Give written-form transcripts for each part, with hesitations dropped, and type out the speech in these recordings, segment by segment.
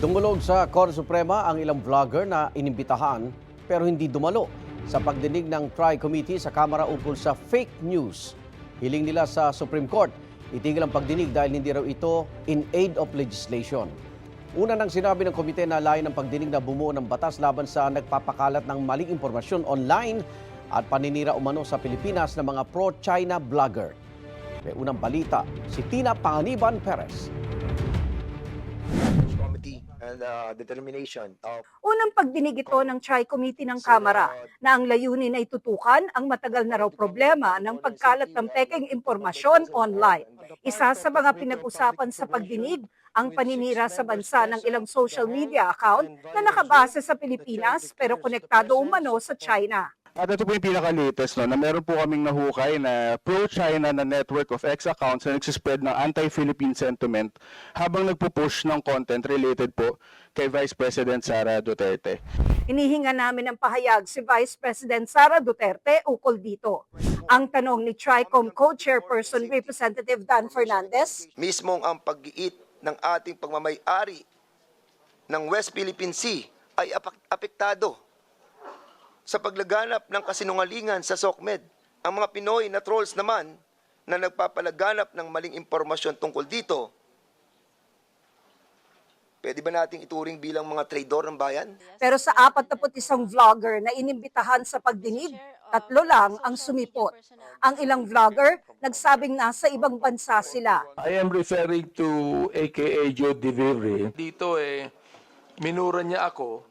Dumulog sa Korte Suprema ang ilang vlogger na inimbitahan pero hindi dumalo sa pagdinig ng Tri-Committee sa Kamara ukol sa fake news. Hiling nila sa Supreme Court, itigil ang pagdinig dahil hindi raw ito in aid of legislation. Una nang sinabi ng komite na layo ng pagdinig na bumuo ng batas laban sa nagpapakalat ng maling impormasyon online at paninira umano sa Pilipinas ng mga pro-China vlogger. May unang balita, si Tina Panganiban Perez. And determination of Unang pagdinig ito ng Tri-Committee ng Kamara na ang layunin ay tutukan ang matagal na raw problema ng pagkalat ng pekeng impormasyon online. Isa sa mga pinag-usapan sa pagdinig ang paninira sa bansa ng ilang social media account na nakabase sa Pilipinas pero konektado umano sa China. At ito po yung pinaka-latest, no, na meron po kaming nahukay na pro-China na network of X accounts na nagsispread ng anti-Philippine sentiment habang nagpo-push ng content related po kay Vice President Sara Duterte. Inihinga namin ng pahayag si Vice President Sara Duterte ukol dito. Ang tanong ni TRICOM Co-Chairperson Representative Dan Fernandez, mismong ang pag-iit ng ating pagmamay-ari ng West Philippine Sea ay apektado sa paglaganap ng kasinungalingan sa SOCMED. Ang mga Pinoy na trolls naman na nagpapalaganap ng maling impormasyon tungkol dito, pwede ba nating ituring bilang mga traidor ng bayan? pero sa 41 vlogger na inimbitahan sa pagdinig, 3 lang ang sumipot. Ang ilang vlogger nagsabing nasa ibang bansa sila. I am referring to AKA Joe Divivri. Dito minura niya ako,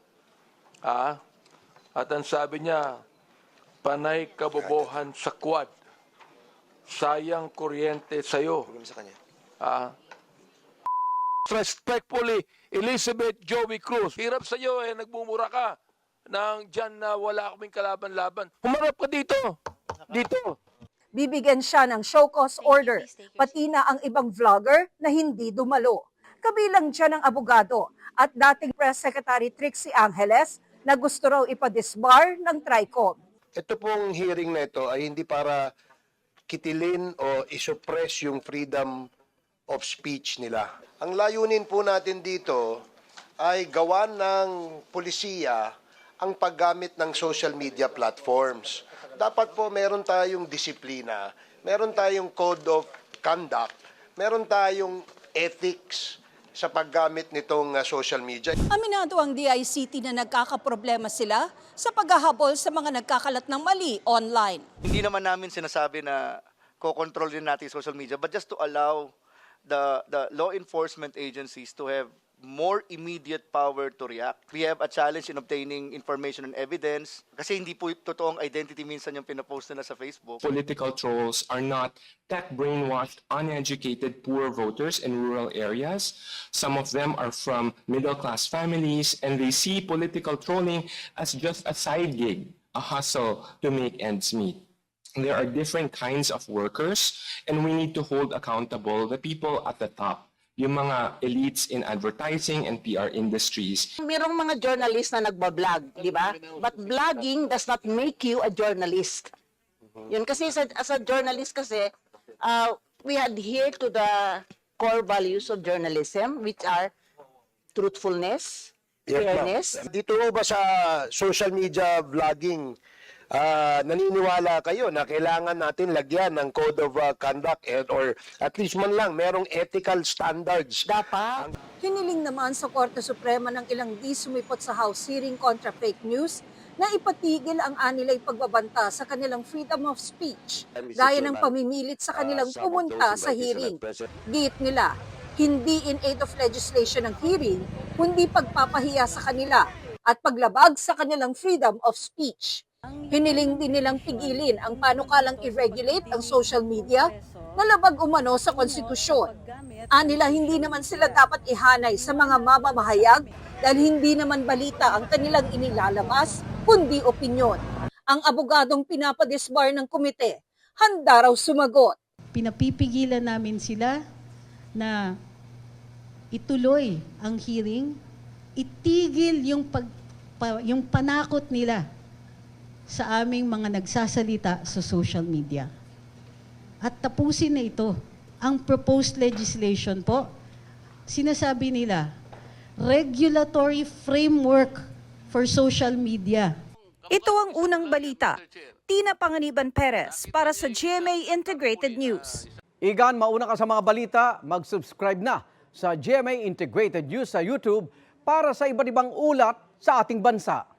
at ang sabi niya, panay kabobohan sa quad. Sayang kuryente sa'yo. Sa kanya. Respectfully, Elizabeth Joey Cruz. Hirap sa'yo nagmumura ka nang dyan na wala kaming kalaban-laban. Humarap ka dito. Dito. Bibigyan siya ng show cause order, pati na ang ibang vlogger na hindi dumalo. Kabilang dyan ang abogado at dating Press Secretary Trixie Angeles na gusto raw ipadisbar ng TRICOM. Ito pong hearing na ito ay hindi para kitilin o isuppress yung freedom of speech nila. Ang layunin po natin dito ay gawan ng pulisiya ang paggamit ng social media platforms. Dapat po meron tayong disiplina, meron tayong code of conduct, meron tayong ethics sa paggamit nitong social media. Aminado ang DICT na nagkakaproblema sila sa paghahabol sa mga nagkakalat ng mali online. Hindi naman namin sinasabi na ko-control din natin social media, but just to allow the law enforcement agencies to have more immediate power to react. We have a challenge in obtaining information and evidence kasi hindi po totoong identity minsan yung pinapost nila sa Facebook. Political trolls are not tech-brainwashed, uneducated, poor voters in rural areas. Some of them are from middle-class families, and they see political trolling as just a side gig, a hustle to make ends meet. There are different kinds of workers, and we need to hold accountable the people at the top, yung mga elites in advertising and PR industries. Merong mga journalist na nagbablog, di ba? But blogging does not make you a journalist. Yun kasi as a journalist kasi, we adhere to the core values of journalism, which are truthfulness, fairness. Dito ba sa social media vlogging, naniniwala kayo na kailangan natin lagyan ng code of conduct or at least man lang merong ethical standards? Dapat. Hiniling naman sa Korte Suprema ng ilang di sumipot sa House hearing kontra fake news na ipatigil ang anilay pagbabanta sa kanilang freedom of speech, gaya ng pamimilit sa kanilang pumunta sa hearing. Giit nila, hindi in aid of legislation ang hearing, kundi pagpapahiya sa kanila at paglabag sa kanilang freedom of speech. Hiniling din nilang pigilin ang panukalang i-regulate ang social media na labag umano sa konstitusyon. Anila hindi naman sila dapat ihanay sa mga mamamahayag dahil hindi naman balita ang kanilang inilalabas, kundi opinyon. Ang abogadong pinapadisbar ng komite, handa raw sumagot. Pinapipigilan namin sila na ituloy ang hearing, itigil yung panakot nila sa aming mga nagsasalita sa social media. At tapusin na ito. Ang proposed legislation po, sinasabi nila, regulatory framework for social media. Ito ang unang balita. Tina Panganiban Perez para sa GMA Integrated News. Igan, mauna ka sa mga balita, mag-subscribe na sa GMA Integrated News sa YouTube para sa iba't ibang ulat sa ating bansa.